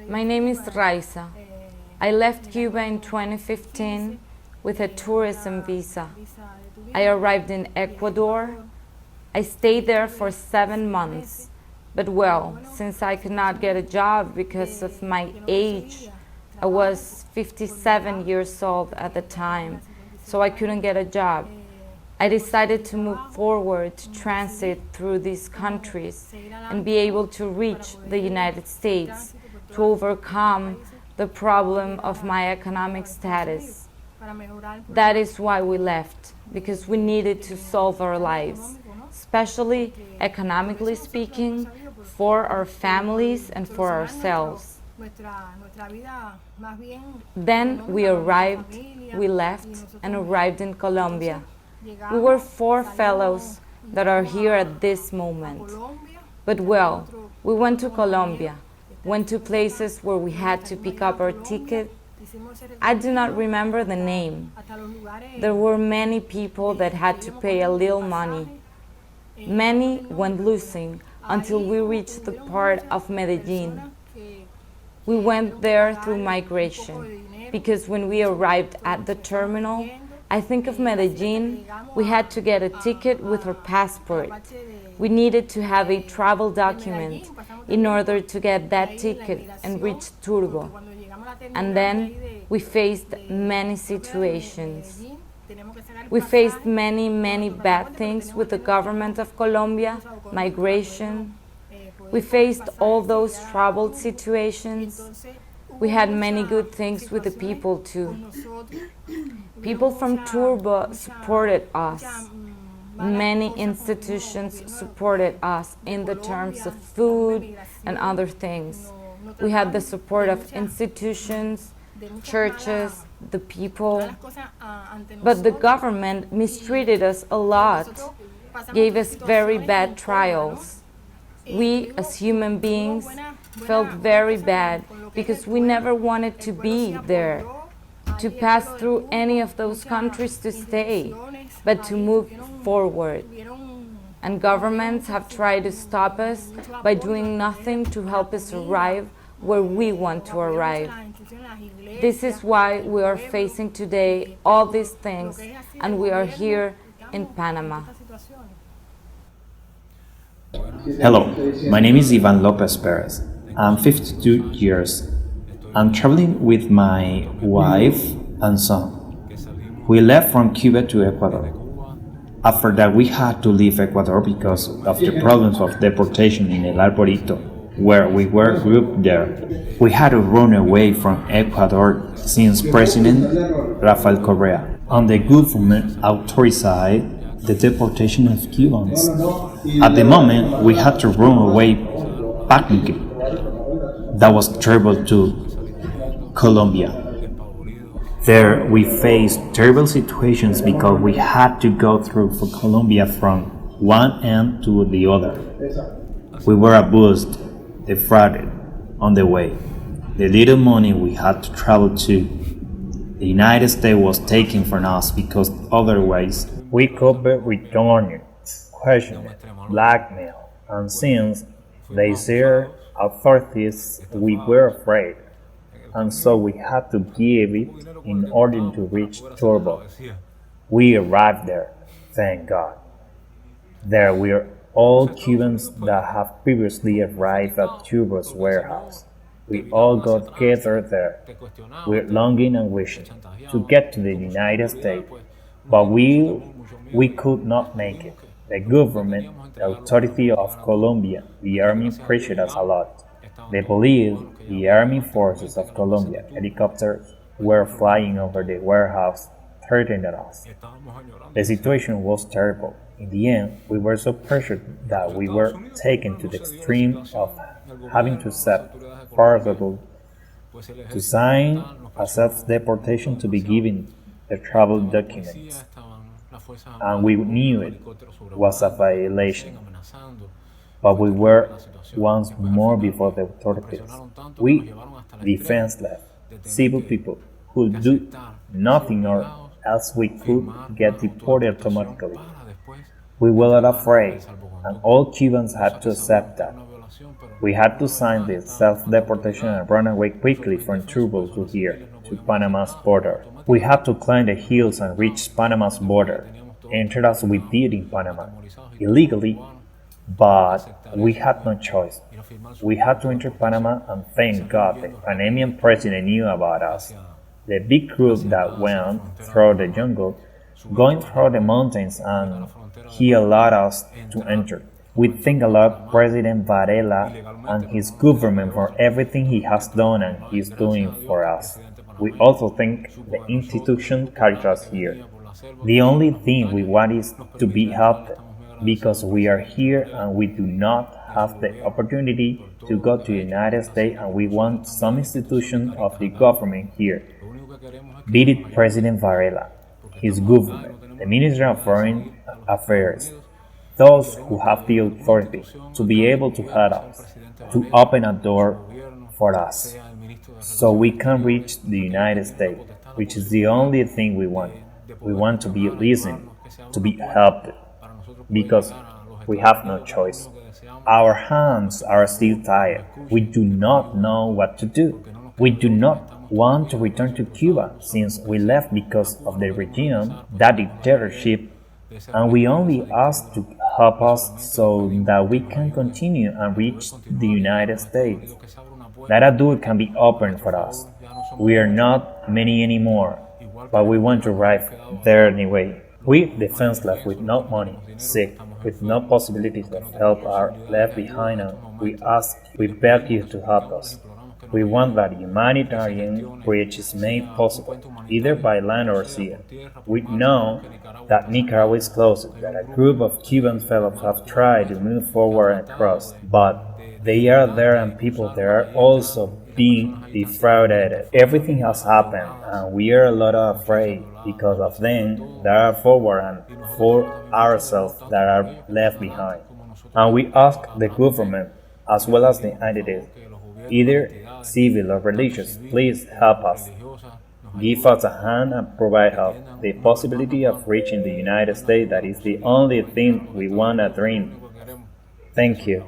My name is Raiza. I left Cuba in 2015 with a tourism visa. I arrived in Ecuador. I stayed there for 7 months. But well, since I could not get a job because of my age, I was 57 years old at the time, so I couldn't get a job. I decided to move forward to transit through these countries and be able to reach the United States to overcome the problem of my economic status. That is why we left, because we needed to solve our lives, especially economically speaking, for our families and for ourselves. Then we left and arrived in Colombia. We were 4 fellows that are here at this moment. But well, we went to Colombia, went to places where we had to pick up our ticket. I do not remember the name. There were many people that had to pay a little money. Many went losing until we reached the part of Medellin. We went there through migration, because when we arrived at the terminal, I think of Medellin, we had to get a ticket with our passport. We needed to have a travel document in order to get that ticket and reach Turbo. And then we faced many situations. We faced many bad things with the government of Colombia, migration. We faced all those troubled situations. We had many good things with the people too. People from Turbo supported us. Many institutions supported us in the terms of food and other things. We had the support of institutions, churches, the people. But the government mistreated us a lot, gave us very bad trials. We, as human beings, felt very bad because we never wanted to be there, to pass through any of those countries to stay, but to move forward. And governments have tried to stop us by doing nothing to help us arrive where we want to arrive. This is why we are facing today all these things, and we are here in Panama. Hello, my name is Iván Lopez Perez. I'm 52 years. I'm traveling with my wife and son. We left from Cuba to Ecuador. After that, we had to leave Ecuador because of the problems of deportation in El Arbolito, where we were grouped there. We had to run away from Ecuador since President Rafael Correa. On the government authorized the deportation of Cubans. At the moment, we had to run away panicky. That was terrible to Colombia. There we faced terrible situations because we had to go through for Colombia from one end to the other. We were abused, defrauded on the way. The little money we had to travel to the United States was taken from us because otherwise we could be returned, questioned, blackmailed, and since they said authorities, we were afraid, and so we had to give it in order to reach Turbo. We arrived there, thank God. There were all Cubans that have previously arrived at Turbo's warehouse. We all got gathered there, with longing and wishing to get to the United States, but we could not make it. The government, the authority of Colombia, the army pressured us a lot. The police, the army forces of Colombia, helicopters were flying over the warehouse, threatening us. The situation was terrible. In the end, we were so pressured that we were taken to the extreme of having to accept forcible to sign a self-deportation to be given the travel documents. And we knew it was a violation. But we were once more before the authorities. We, defenseless, civil people, could do nothing or else we could get deported automatically. We were afraid, and all Cubans had to accept that. We had to sign the self-deportation and run away quickly from trouble to here, to Panama's border. We had to climb the hills and reach Panama's border, enter as we did in Panama, illegally, but we had no choice. We had to enter Panama, and thank God the Panamanian president knew about us. The big group that went through the jungle, going through the mountains, and he allowed us to enter. We thank a lot President Varela and his government for everything he has done and he's doing for us. We also thank the institution Caritas here. The only thing we want is to be helped because we are here and we do not have the opportunity to go to the United States, and we want some institution of the government here. Be it President Varela, his government, the Ministry of Foreign Affairs, those who have the authority to be able to help us, to open a door for us, so we can reach the United States, which is the only thing we want. We want to be listened, to be helped, because we have no choice. Our hands are still tied. We do not know what to do. We do not want to return to Cuba since we left because of the regime, that dictatorship, and we only ask to help us so that we can continue and reach the United States. That a door can be opened for us. We are not many anymore, but we want to arrive there anyway. We, defenseless, with no money, sick, with no possibilities of help, are left behind, and we beg you to help us. We want that humanitarian bridge is made possible, either by land or sea. We know that Nicaragua is closed, that a group of Cuban fellows have tried to move forward and across, but they are there and people there are also being defrauded. Everything has happened, and we are a lot afraid because of them that are forward and for ourselves that are left behind. And we ask the government, as well as the entities, either civil or religious, please help us. Give us a hand and provide help. The possibility of reaching the United States, that is the only thing we want to dream. Thank you.